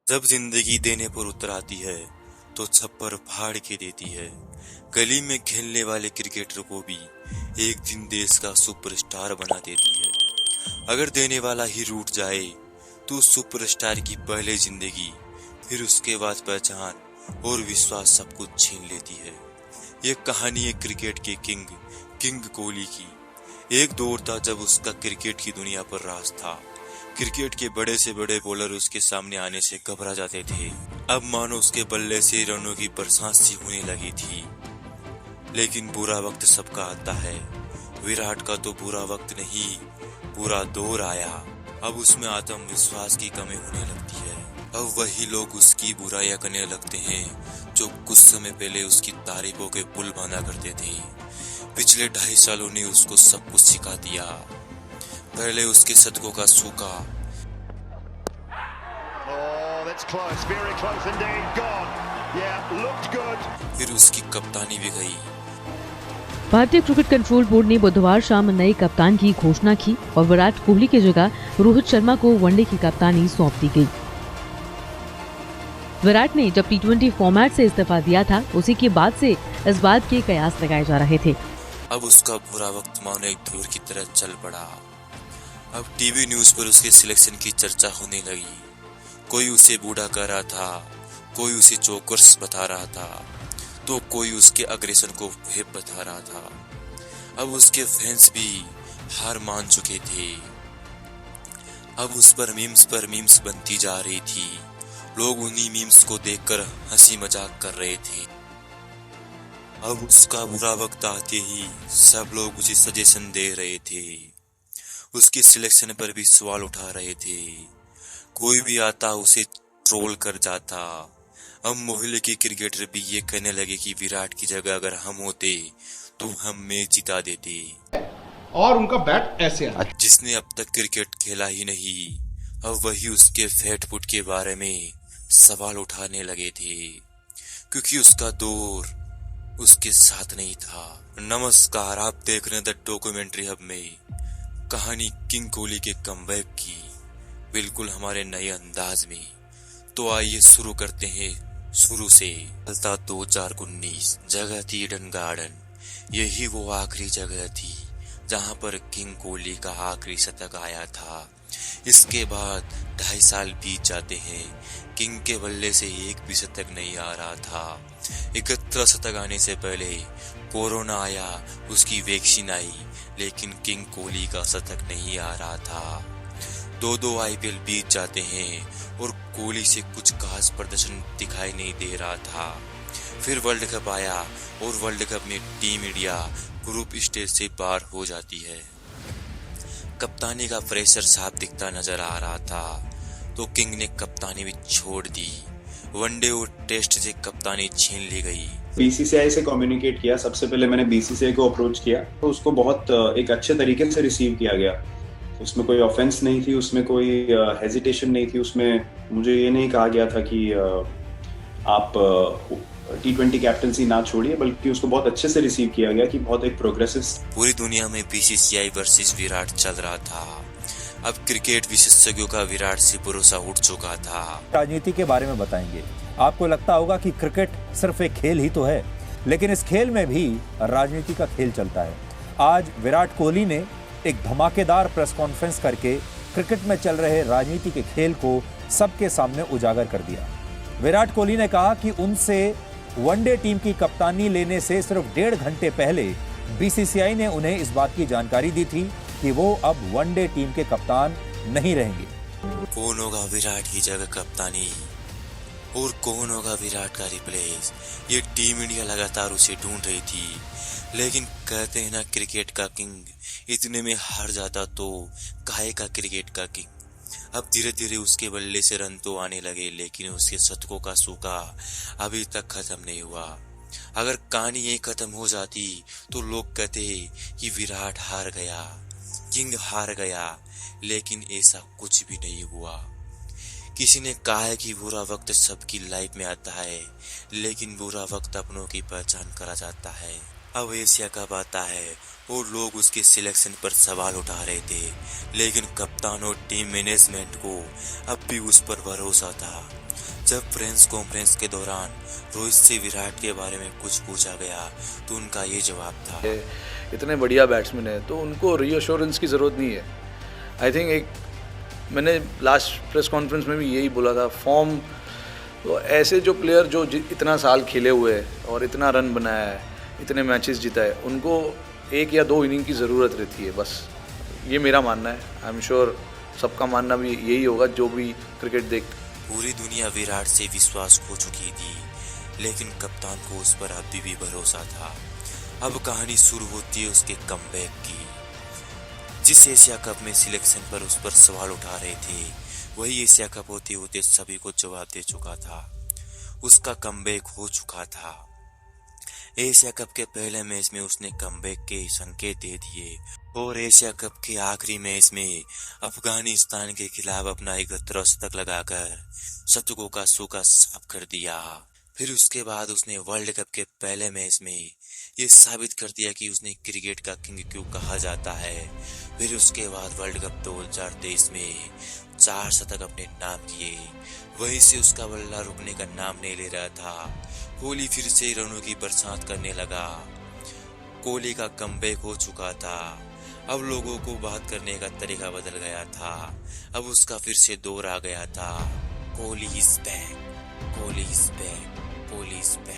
जब जिंदगी देने पर उतर आती है तो छप्पर फाड़ के देती है। गली में खेलने वाले क्रिकेटर को भी एक दिन देश का सुपरस्टार बना देती है। अगर देने वाला ही रूठ जाए तो सुपरस्टार की पहले जिंदगी, फिर उसके बाद पहचान और विश्वास सब कुछ छीन लेती है। ये कहानी है क्रिकेट के किंग कोहली की। एक दौर था जब उसका क्रिकेट की दुनिया पर राज था। क्रिकेट के बड़े से बड़े बॉलर उसके सामने आने से घबरा जाते थे। अब मानो उसके बल्ले से रनों की बरसात सी होने लगी थी। लेकिन बुरा वक्त सबका आता है। विराट का तो बुरा वक्त नहीं, बुरा दौर आया। अब उसमें आत्मविश्वास की कमी होने लगती है। अब वही लोग उसकी बुराइयां करने लगते हैं जो कुछ समय पहले उसकी तारीफों के पुल बांधा करते थे। पिछले 2.5 सालों ने उसको सब कुछ सिखा दिया। पहले उसके शतकों का सूखा, फिर उसकी कप्तानी भी गई। भारतीय क्रिकेट कंट्रोल बोर्ड ने बुधवार शाम नए कप्तान की घोषणा की और विराट कोहली की जगह रोहित शर्मा को वनडे की कप्तानी सौंप दी गई। विराट ने जब टी20 फॉर्मेट से इस्तीफा दिया था, उसी के बाद से इस बात के कयास लगाए जा रहे थे। अब उसका बुरा वक्त मानो एक धूल की तरह चल पड़ा। अब टीवी न्यूज पर उसके सिलेक्शन की चर्चा होने लगी। कोई उसे बूढ़ा कह रहा था, कोई उसे जोकर्स बता रहा था, तो कोई उसके अग्रेशन को फेब बता रहा था। अब उसके फैंस भी हार मान चुके थे। अब उस पर मीम्स बनती जा रही थी। लोग उन्हीं मीम्स को देखकर हंसी मजाक कर रहे थे। अब उसका बुरा वक्त आते ही सब लोग उसे सजेशन दे रहे थे। उसके सिलेक्शन पर भी सवाल उठा रहे थे। कोई भी आता उसे ट्रोल कर जाता। अब मोहल्ले के क्रिकेटर भी ये कहने लगे कि विराट की जगह अगर हम होते तो हम मैच जिता देते। और उनका बैट ऐसे आता। जिसने अब तक क्रिकेट खेला ही नहीं, अब वही उसके फैट फुट के बारे में सवाल उठाने लगे थे, क्योंकि उसका दौर उसके साथ नहीं था। नमस्कार, आप देख रहे हैं द डॉक्यूमेंट्री हब में कहानी किंग कोहली के कमबैक की, बिल्कुल हमारे नए अंदाज में। तो आइए शुरू करते हैं शुरू से। चलता 2019, जगह थी ईडन गार्डन। यही वो आखिरी जगह थी जहां पर किंग कोहली का आखिरी शतक आया था। इसके बाद 2.5 साल बीत जाते हैं। किंग के बल्ले से एक भी शतक नहीं आ रहा था। 71 शतक आने से पहले कोरोना आया, उसकी वैक्सीन आई, लेकिन किंग कोहली का शतक नहीं आ रहा था। 2 आईपीएल बीत जाते हैं और कोहली से कुछ खास प्रदर्शन दिखाई नहीं दे रहा था। फिर वर्ल्ड कप आया और वर्ल्ड कप में टीम इंडिया ग्रुप स्टेज से बाहर हो जाती है। कप्तानी का प्रेशर साफ दिखता नजर आ रहा था, तो किंग ने कप्तानी भी छोड़ दी। वनडे और टेस्ट से कप्तानी छीन ली गई। बीसीसीआई से कम्युनिकेट किया। सबसे पहले मैंने बीसीसीआई को अप्रोच किया, तो उसको बहुत एक अच्छे तरीके से रिसीव किया गया। उसमें कोई ऑफेंस नहीं थी, उसमें कोई हेजिटेशन नहीं थी। उसमें मुझे ये नहीं कहा गया था कि आप T20 कैप्टनसी ना छोड़िए, बल्कि उसको बहुत अच्छे से रिसीव किया गया कि बहुत एक प्रोग्रेसिव। पूरी दुनिया में बीसीसीआई वर्सेस विराट चल रहा था। अब क्रिकेट विशेषज्ञों का विराट से भरोसा उठ चुका था। राजनीति के बारे में बताएंगे। आपको लगता होगा कि क्रिकेट सिर्फ एक खेल ही तो है, लेकिन इस खेल में भी राजनीति का खेल चलता है। आज विराट कोहली ने एक धमाकेदार प्रेस कॉन्फ्रेंस करके क्रिकेट में चल रहे राजनीति के खेल को सबके सामने उजागर कर दिया। विराट कोहली ने कहा कि उनसे वनडे टीम की कप्तानी लेने से सिर्फ 1.5 घंटे पहले बीसीसीआई ने उन्हें इस बात की जानकारी दी थी कि वो अब वनडे टीम के कप्तान नहीं रहेंगे। कौन होगा विराट की जगह कप्तानी और कौन होगा विराट का रिप्लेस, ये टीम इंडिया लगातार उसे ढूंढ रही थी। लेकिन कहते हैं ना, क्रिकेट का किंग इतने में हार जाता तो काहे का क्रिकेट का किंग। अब धीरे धीरे उसके बल्ले से रन तो आने लगे, लेकिन उसके शतकों का सूखा अभी तक खत्म नहीं हुआ। अगर कहानी यही खत्म हो जाती तो लोग कहते कि विराट हार गया, किंग हार गया, लेकिन ऐसा कुछ भी नहीं हुआ। किसी ने कहा है कि बुरा वक्त सबकी लाइफ में आता है, लेकिन बुरा वक्त अपनों की पहचान करा जाता है। अब एशिया कप आता है और लोग उसके सिलेक्शन पर सवाल उठा रहे थे, लेकिन कप्तान और टीम मैनेजमेंट को अब भी उस पर भरोसा था। जब प्रेस कॉन्फ्रेंस के दौरान रोहित से विराट के बारे में कुछ पूछा गया तो उनका ये जवाब था, इतने बढ़िया बैट्समैन है तो उनको रीअश्योरेंस की ज़रूरत नहीं है। आई थिंक मैंने लास्ट प्रेस कॉन्फ्रेंस में भी यही बोला था, फॉर्म तो ऐसे जो प्लेयर जो इतना साल खेले हुए हैं और इतना रन बनाया है, इतने मैचेस जीता है, उनको 1 या 2 इनिंग की ज़रूरत रहती है बस। ये मेरा मानना है, आई एम श्योर सबका मानना भी यही होगा जो भी क्रिकेट देख। पूरी दुनिया विराट से विश्वास खो चुकी थी, लेकिन कप्तान को उस पर अभी भी भरोसा था। अब कहानी शुरू होती है उसके कमबैक की। जिस एशिया कप में सिलेक्शन पर उस पर सवाल उठा रहे थे, वही एशिया कप होते होते सभी को जवाब दे चुका था। उसका कमबैक हो चुका था। एशिया कप के पहले मैच में उसने कमबैक के संकेत दे दिए और एशिया कप के आखिरी मैच में अफगानिस्तान के खिलाफ अपना 71 शतक लगाकर शतकों का सूखा साफ कर दिया। फिर उसके बाद उसने वर्ल्ड कप के पहले मैच में ये साबित कर दिया कि उसने क्रिकेट का किंग क्यों कहा जाता है। फिर उसके बाद वर्ल्ड कप 2023 में 4 शतक अपने नाम किए। वहीं से उसका बल्ला रुकने का नाम नहीं ले रहा था। कोहली फिर से रनों की बरसात करने लगा। कोहली का कमबैक हो चुका था। अब लोगों को बात करने का तरीका बदल गया था। अब उसका फिर से दौर आ गया था, Kohli is back, Kohli is back, Kohli is back.